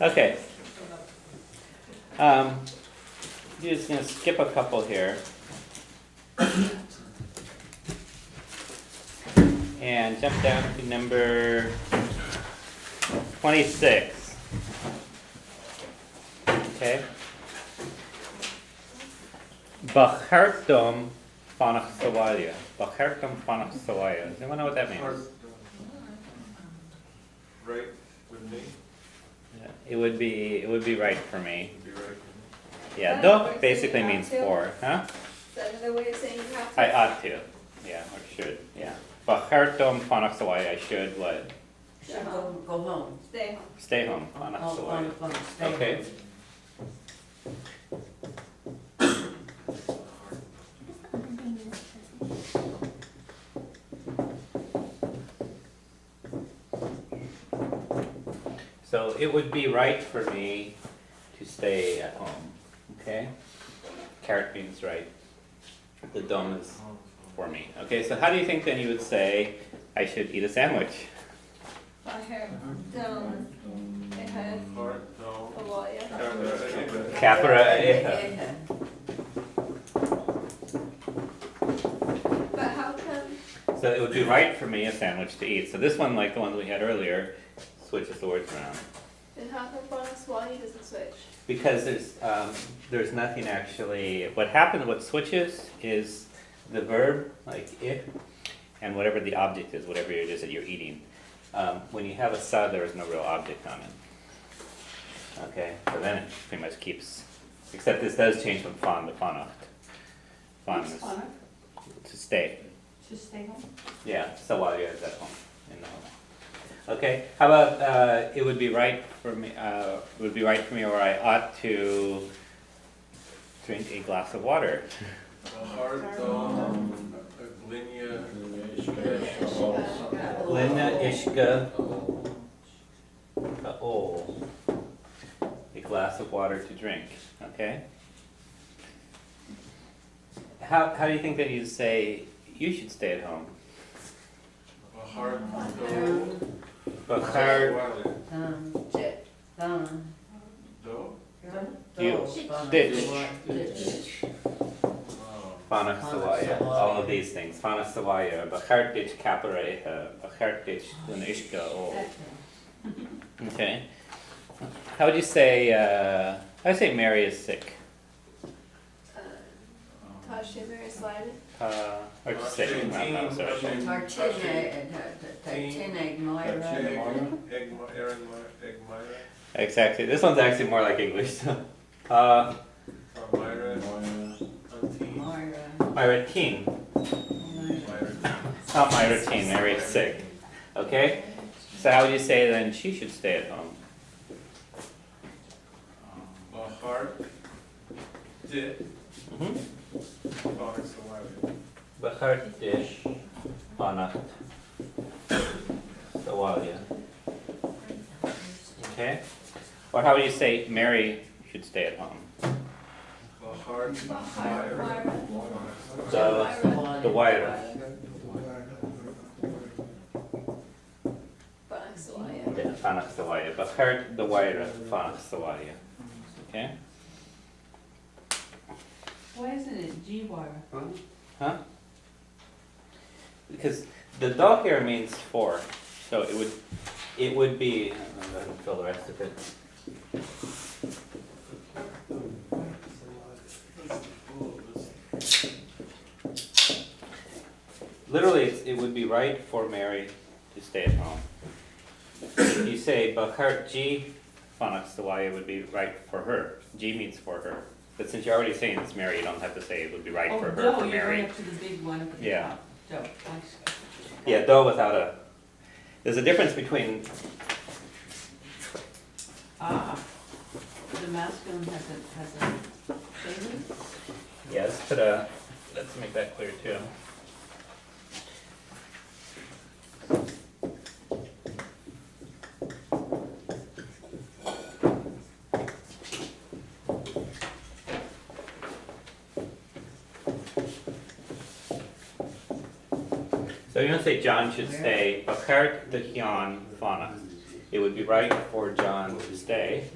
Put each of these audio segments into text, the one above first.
Okay. You're just going to skip a couple here. And jump down to number 26. Okay. Bachartom fanach sawaya. Bachartom fanach sawaya. Does anyone know what that means? Right with me? Yeah, it would be right for me. Would be right with me. Yeah, Is that do another way of basically saying you means have to? for, huh? Is that another way of saying you have to? I ought to. Yeah, or should. Yeah. Bachartom fanach sawaya. I should what? Should go home. Stay home. Stay home. Fanach sawaya. Okay. So it would be right for me to stay at home. Okay? Carrot means right. The dome is for me. Okay, so how do you think then you would say I should eat a sandwich? Bachartom ehet Heart, no. sawaya. Capra eha. But how come? So it would be right for me a sandwich to eat. So this one, like the one we had earlier, switches the words around. And how come fanach sawaya doesn't switch? Because there's nothing actually. What switches is the verb, like if, and whatever the object is, whatever it is that you're eating. When you have a sa, there is no real object on it. Okay, so then it pretty much keeps. Except this does change from fan to fanacht. Fan is to stay. Just stay home? Yeah, sawaya is at home, in the home. Okay, how about it would be right for me, or I ought to drink a glass of water. Heart, Glinia, Lina ishka ka'ol. A glass of water to drink, okay? How do you think that you say you should stay at home? Heart, Bachar Chit. Do? ditch. Fanach sawaya, all of these things. Fanach sawaya, bachar ditch kapareha, bachar ditch lunishka ol. Okay. How would you say, I would say Mary is sick. Tashimmer is silent. Or just sick, I'm sorry. Tartine, Moira. Egg Myra. Exactly. This one's actually more like English. Myra. Auntie. Moira. Myra teen. It's not Myra teen, Mary is sick. Okay? So how would you say then she should stay at home? Heart, Dit, Mm-hmm. Fanach sawaya. Bachar dish, fanacht, sawaya. Okay? Or how would you say Mary should stay at home? Heart, Myra. The wire. Fanach sawaya. Yeah, fanach sawaya. Bachar the wire, fanach sawaya. Okay? Why isn't it G-wire? Huh? Because the dog here means for, so it would be. I'm going to fill the rest of it. Literally, it would be right for Mary to stay at home. If you say Bachar G Fanach Sawaya would be right for her. G means for her. But since you're already saying it's Mary, you don't have to say it would be right for her, Oh, for you're Mary. going up to the big one up at the Yeah. top. Doe. Yeah, though without a. There's a difference between. The masculine has a shading? Yeah, let's make that clear too. So you don't say John should stay, Bachart the Hyan Fana. it would be right for John to stay.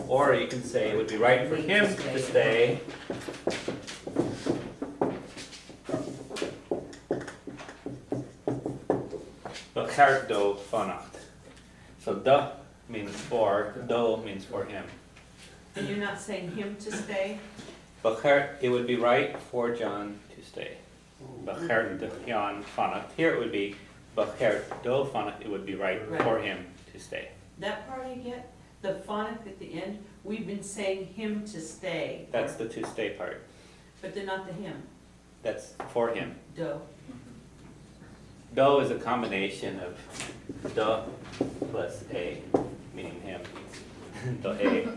Or you can say it would be right for him to stay. Bachar do fannacht. So da means for, do means for him. And you're not saying him to stay? Bachar, it would be right for John to stay. Bachar do Jan fannacht. Here it would be Bachar do fannacht. It would be right for him to stay. That part you get? The phonic at the end, we've been saying him to stay. That's the to stay part. But they're not the him. That's for him. Do. Do is a combination of do plus a, meaning him. Do a.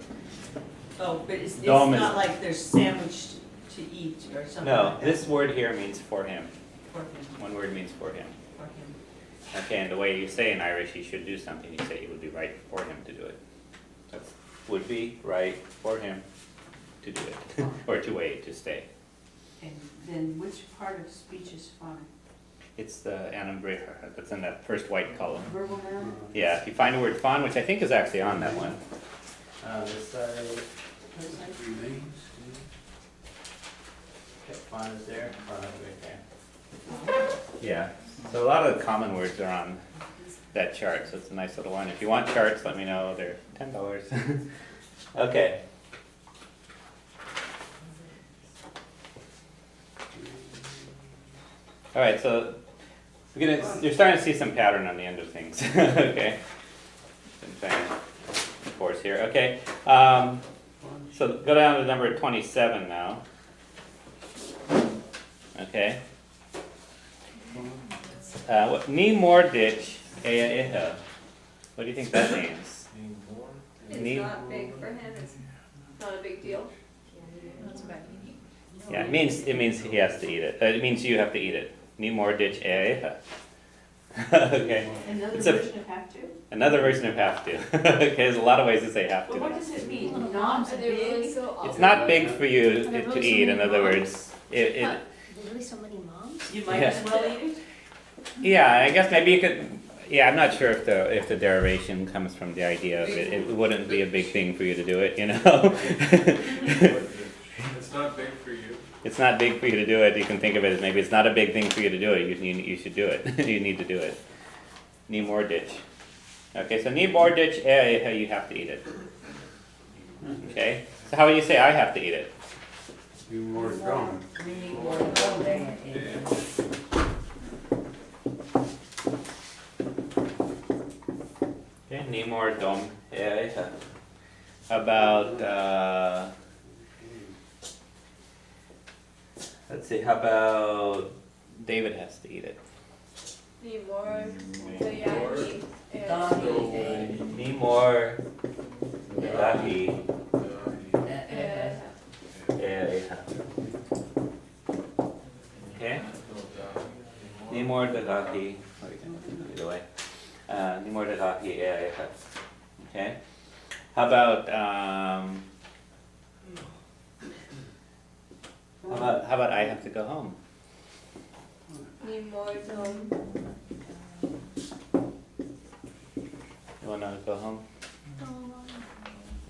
Oh, but it's Dom is- not like they're sandwiched to eat or something No, like that. this word here means for him. For him, One word means for him. for him. Okay, and the way you say in Irish, he should do something, you say it would be right for him to do it. That would be right for him to do it, or to wait, to stay. And then which part of speech is phonic? It's the anambrecha that's in that first white column. Verbal noun? Yeah, if you find the word fawn, which I think is actually on that one. This side, okay, fawn is there, fawn is right there. Yeah, so a lot of the common words are on that chart, so it's a nice little one. If you want charts, let me know, they're $10. Okay. All right, so you're starting to see some pattern on the end of things. Okay. Been trying to force here. Okay. So go down to number 27 now. Okay. Ni more ditch ea iha. What do you think that means? It's Need- not big for him, it's not a big deal. That's bad. Yeah, it means he has to eat it. It means you have to eat it. Ni more ditch ea iha. Okay. Another It's a- version of have to? Another version of have to. Okay, there's a lot of ways to say have But what to. does it mean? Not Are they really big? so It's not awful? big for you Are there to really so eat. In many other moms? words, it There's really so many moms? You might Yeah. as well eat it? yeah. I guess maybe you could. Yeah, I'm not sure if the derivation comes from the idea of it. It wouldn't be a big thing for you to do it. You know. It's not big for you. It's not big for you to do it. You can think of it as maybe it's not a big thing for you to do it. You should do it. You need to do it. Need more ditch. Okay, so need more ditch. You have to eat it. Okay. So how would you say I have to eat it? You more strong. Okay, need more dom. How about let's see. How about David has to eat it? Need more, Dayaki, and Need more dahi. Okay. Need more dahi. Either way. Need more dahi. Okay. How about how about I have to go home? need more dom. You wanna go home?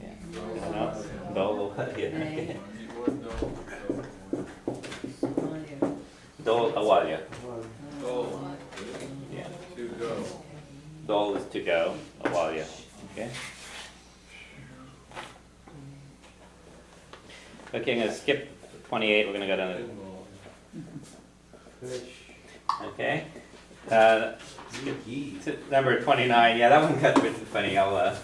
Yeah. Anyone else? Dol. Yeah. Okay. Dol awalya. Go, Yeah. to go. Dol is to go. Awalya. Okay. Okay, I'm gonna skip 28. We're gonna go down to okay. Skip to number 29. Yeah, that one got a bit funny. I'll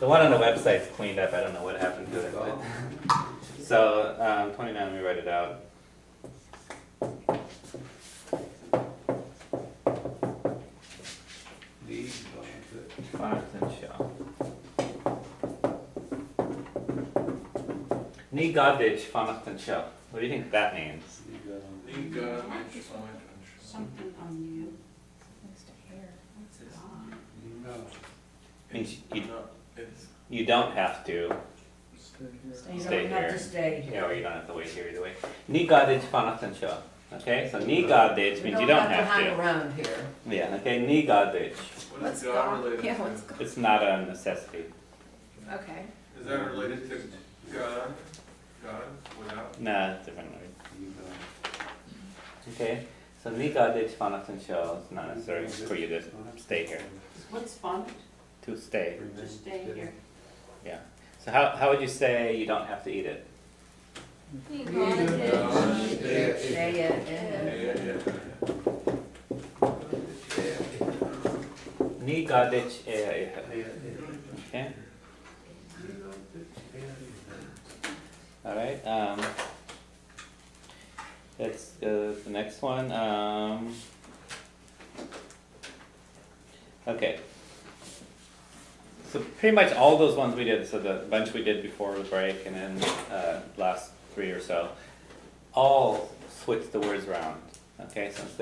the one on the website's cleaned up. I don't know what happened to it. But. So 29. Let me write it out. Ni gadich fanachtan shah. What do you think that means? Something on you. Means No, it's, you don't have to You stay don't have here. to stay here. Yeah, or you don't have to wait here either way. Ni gadich fanachtan shah. Okay, so ni gadich means you don't have hang to. around here. Yeah, okay, ni gadich. What What's is God God? related Yeah, to? what's God? It's not a necessity. Okay. Is that related to God? God without? Nah, it's a different word. Okay, so ni gadich fanatan show, it's not necessary for you to stay here, What's fun? to stay, To stay here. yeah. So how would you say you don't have to eat it? You Yeah, yeah. Ni gadich okay? Alright, let's go to the next one, okay. So pretty much all those ones we did, so the bunch we did before the break and then, last 3 or so, all switch the words around, okay, so instead of